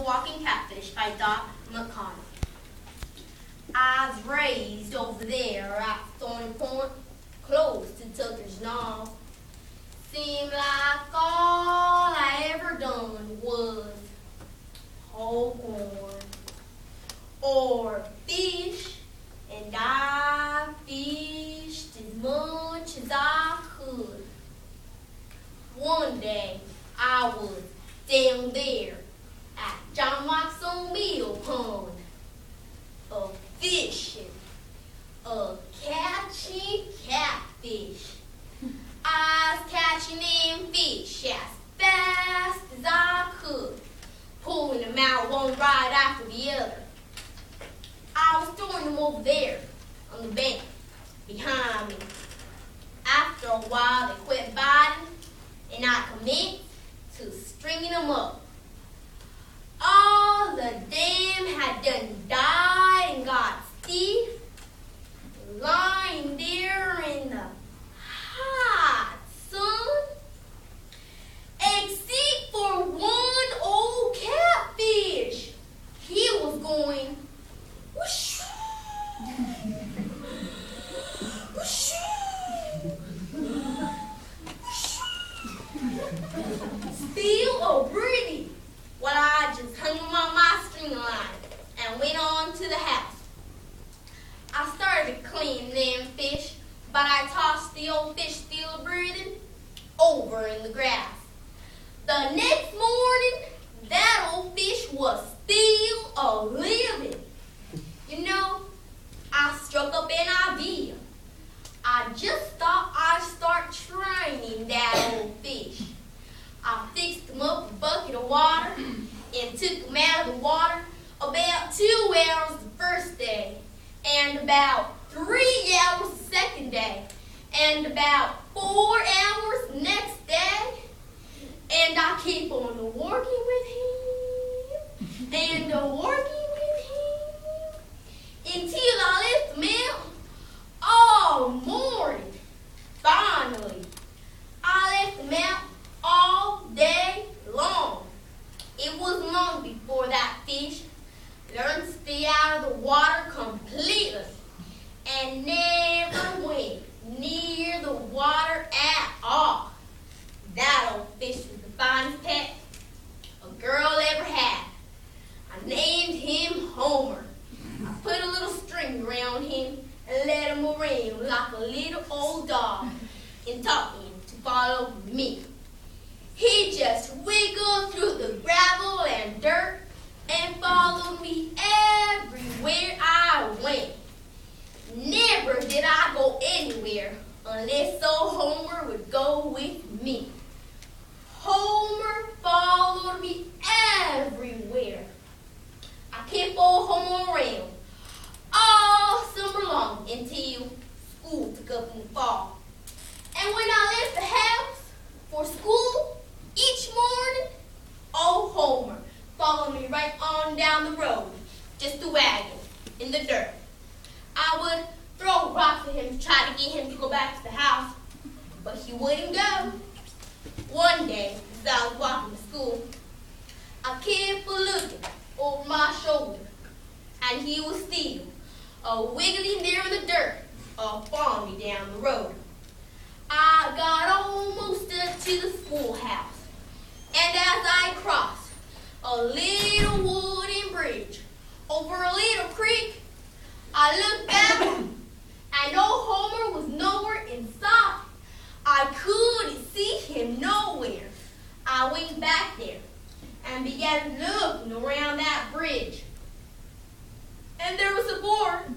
Walking Catfish by Doc McConnell. I was raised over there at Thorny Point, close to Tucker's Knoll. Seemed like all I ever done was whole corn or fish, and I fished as much as I could. One day I was down there at John Watson Mill Pond, fishing, catching catfish. I was catching them fish as fast as I could, pulling them out one right after the other. I was throwing them over there on the bank behind me. After a while, they quit biting, and I commenced to stringing them up. All the dam had done died and got stiff, lying there in the hot sun, except for one old catfish. He was going whoosh, whoosh, still breathing, while I just hung him on my string line and went on to the house. I started to clean them fish, but I tossed the old fish still breathing over in the grass. The next morning, that old fish was still a-living. You know, I struck up an idea. I just thought I'd start training that old fish. I fixed him up with a bucket of water and took him out of the water about 2 hours the first day, and about 3 hours the second day, and about 4 hours the next day. And I keep on working with him and working with him until I left him out all morning. Finally, I left him out all day long. It wasn't long before that fish learned to stay out of the water completely and never went near the water at all. That old fish was the finest pet a girl ever had. I named him Homer. I put a little string around him and led him around like a little old dog and taught him to follow me. He just wiggled through the gravel and dirt and followed me everywhere I went. Never did I go anywhere unless old Homer would go with me. Homer followed me everywhere. I kept old Homer around all summer long until school took up in the fall. And when I left the house for school each morning, old Homer followed me right on down the road, just a wagon in the dirt. I would throw rocks at him to try to get him to go back to the house, but he wouldn't go. One day, as I was walking to school, I kept looking over my shoulder, and he was still wiggling there in the dirt, following me down the road. I got almost up to the schoolhouse, and as I crossed a little wooden bridge over a little creek, I looked back, and old Homer was nowhere in sight. I couldn't see him nowhere. I went back there and began looking around that bridge. And there was a board